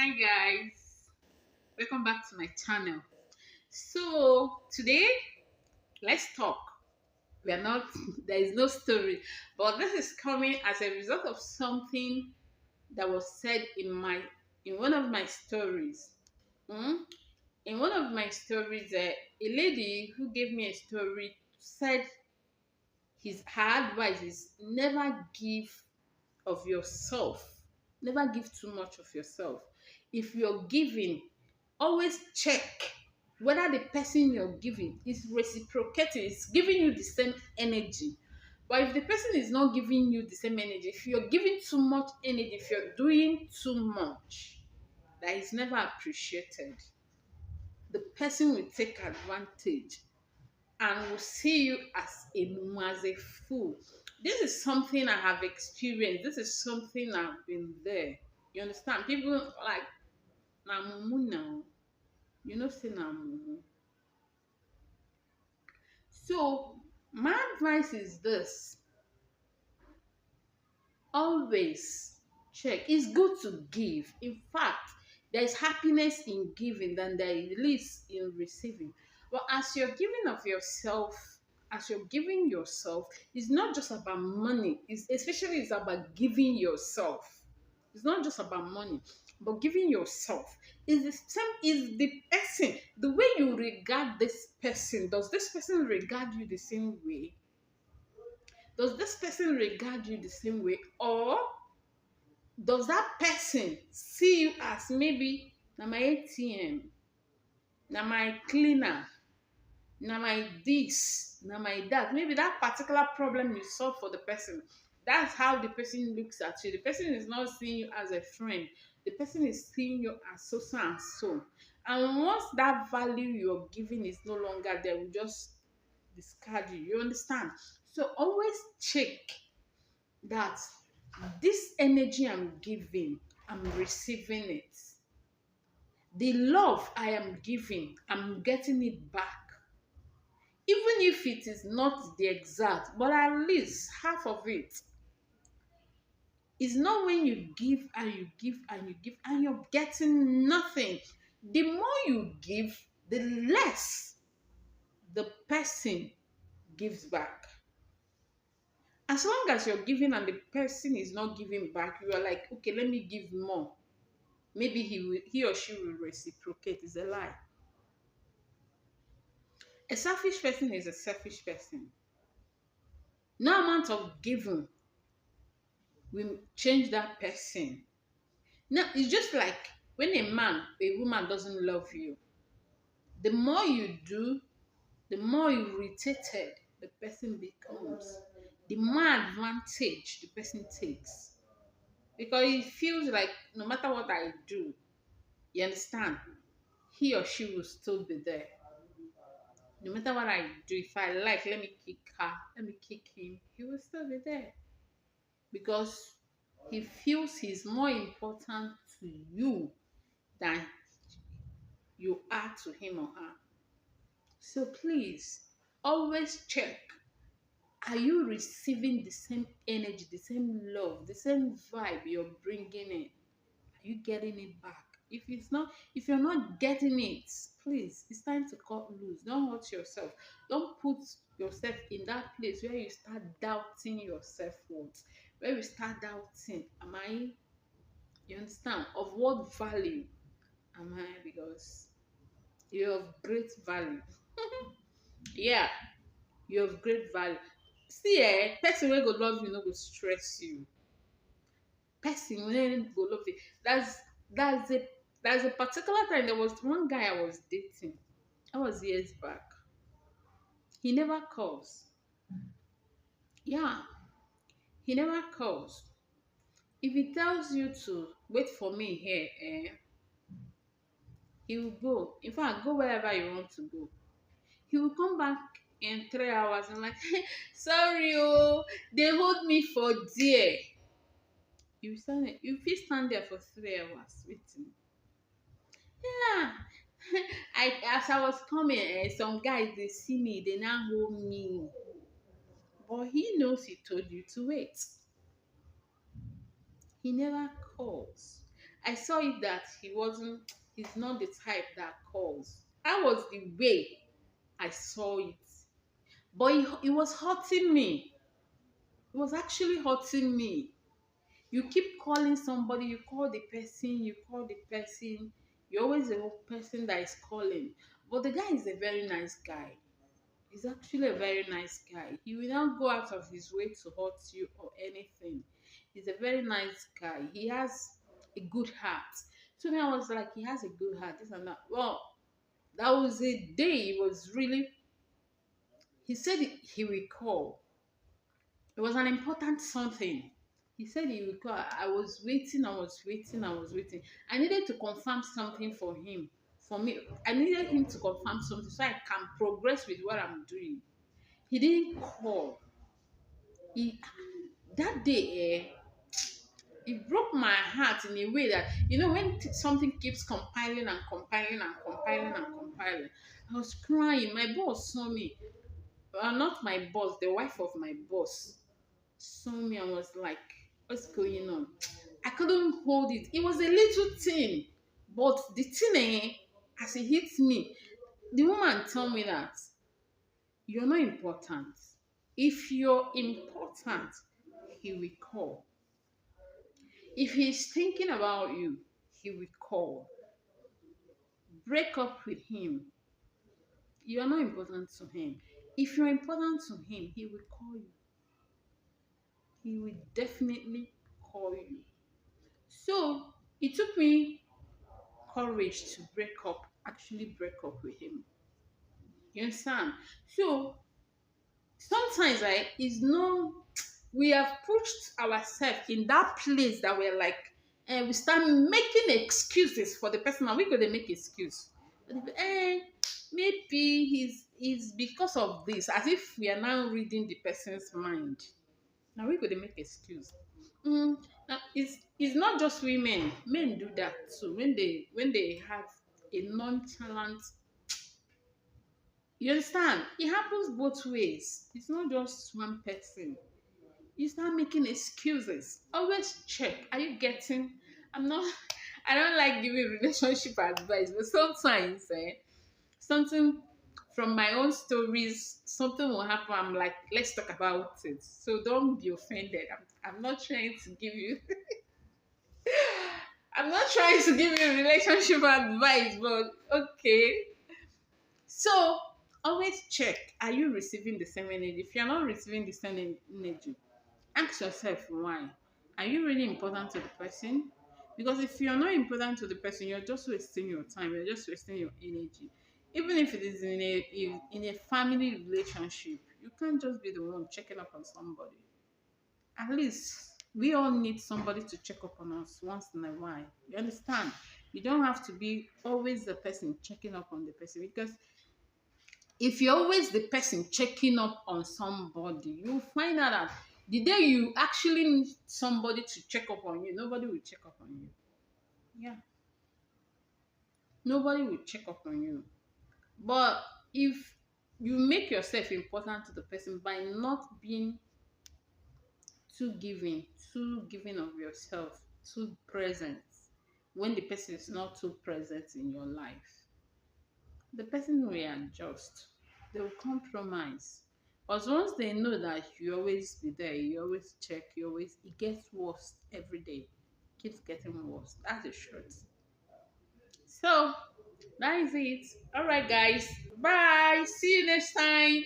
Hi guys, welcome back to my channel. So today, let's talk. We are not there is no story, but this is coming as a result of something that was said in one of my stories. Hmm? In one of my stories, a lady who gave me a story said his her advice is never give of yourself. Never give too much of yourself. If you're giving, always check whether the person you're giving is reciprocating, is giving you the same energy. But if the person is not giving you the same energy, if you're giving too much energy, if you're doing too much, that is never appreciated. The person will take advantage and will see you as a fool. This is something I have experienced. This is something I've been there. You understand? People like na mumu now. You know, say na mumu. So my advice is this: always check. It's good to give. In fact, there is happiness in giving than there is in receiving. But as you're giving of yourself, as you're giving yourself, it's not just about money. It's about giving yourself. It's not just about money, but giving yourself is the same. Is the person, the way you regard this person? Does this person regard you the same way? Does this person regard you the same way, or does that person see you as maybe na my ATM, na my cleaner, na my this, na my that? Maybe that particular problem you solve for the person. That's how the person looks at you. The person is not seeing you as a friend. The person is seeing you as so and so. And once that value you're giving is no longer there, will just discard you. You understand? So always check that this energy I'm giving, I'm receiving it. The love I am giving, I'm getting it back. Even if it is not the exact, but at least half of it. It's not when you give and you give and you give and you're getting nothing. The more you give, the less the person gives back. As long as you're giving and the person is not giving back, you are like, okay, let me give more. Maybe he or she will reciprocate. Is a lie. A selfish person is a selfish person. No amount of giving will change that person. Now it's just like when a woman doesn't love you, the more you do, the more irritated the person becomes, the more advantage the person takes. Because it feels like no matter what I do, you understand, he or she will still be there. No matter what I do, if I like, let me kick her, let me kick him, he will still be there. Because he feels he's more important to you than you are to him or her. So please, always check. Are you receiving the same energy, the same love, the same vibe you're bringing in? Are you getting it back? If you're not getting it, please, it's time to cut loose. Don't hurt yourself. Don't put yourself in that place where you start doubting your self-worth, where you start doubting, am I, you understand, of what value am I? Because you're of great value. Yeah, you're of great value. See, person wey go love you no go stress you. Person wey go love you. That's a There's a particular time there was one guy I was dating. That was years back. He never calls. Yeah, he never calls. If he tells you to wait for me here, he will go. In fact, go wherever you want to go. He will come back in 3 hours and like, sorry, oh, they hold me for dear. You fit stand there for 3 hours waiting. Yeah. As I was coming, some guys they see me, they now hold me. But he knows he told you to wait. He never calls. I saw it that he's not the type that calls. That was the way I saw it. But it was hurting me. It was actually hurting me. You keep calling somebody, you call the person, you call the person. You're always the person that is calling. But the guy is a very nice guy. He's actually a very nice guy. He will not go out of his way to hurt you or anything. He's a very nice guy. He has a good heart. So then I was like, he has a good heart, this and that. Well, that was a day. It was really, he said he will call. It was an important something. He said he would call. I was waiting, I was waiting, I was waiting. I needed to confirm something for him. For me, I needed him to confirm something so I can progress with what I'm doing. He didn't call. He that day, it broke my heart in a way that when something keeps compiling and compiling and compiling and compiling. I was crying. My boss saw me. Not my boss, the wife of my boss saw me and was like, "What's going on?" I couldn't hold it. It was a little thing, but the thing, as it hit me, the woman told me that you're not important. If you're important, he will call. If he's thinking about you, he will call. Break up with him. You are not important to him. If you're important to him, he will call you. He will definitely call you. So it took me courage to actually break up with him. You understand? So sometimes is no we have pushed ourselves in that place that we're like, and we start making excuses for the person, and we go to make excuse. Maybe he's because of this, as if we are now reading the person's mind. Now we go to make excuse. Now it's not just women. Men do that too. When they have a nonchalant, you understand? It happens both ways. It's not just one person. You start making excuses. Always check. Are you getting? I'm not. I don't like giving relationship advice, but sometimes, something from my own stories, something will happen. I'm like, let's talk about it. So don't be offended. I'm not trying to give you. I'm not trying to give you relationship advice, but okay. So always check. Are you receiving the same energy? If you're not receiving the same energy, ask yourself why. Are you really important to the person? Because if you're not important to the person, you're just wasting your time, you're just wasting your energy. Even if it is in a family relationship, you can't just be the one checking up on somebody. At least we all need somebody to check up on us once in a while. You understand? You don't have to be always the person checking up on the person, because if you're always the person checking up on somebody, you'll find out that the day you actually need somebody to check up on you, nobody will check up on you. Yeah. Nobody will check up on you. But if you make yourself important to the person by not being too giving of yourself, too present, when the person is not too present in your life, the person will adjust. They will compromise. But once they know that you always be there, you always check, it gets worse every day. Keeps getting worse. That's the truth. So that is it. All right, guys. Bye. See you next time.